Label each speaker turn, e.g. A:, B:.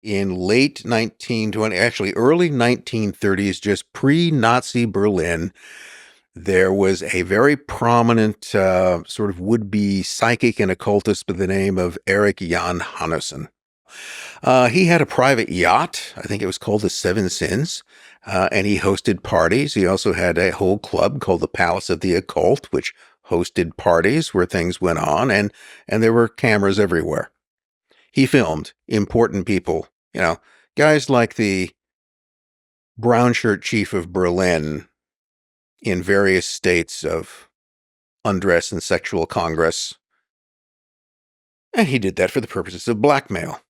A: in late 1920, actually early 1930s, just pre-Nazi Berlin. There was a very prominent sort of would-be psychic and occultist by the name of Eric Jan Hannesson. He had a private yacht. I think it was called the Seven Sins. And he hosted parties. He also had a whole club called the Palace of the Occult, which hosted parties where things went on, and there were cameras everywhere. He filmed important people, guys like the brown shirt chief of Berlin in various states of undress and sexual congress. And he did that for the purposes of blackmail.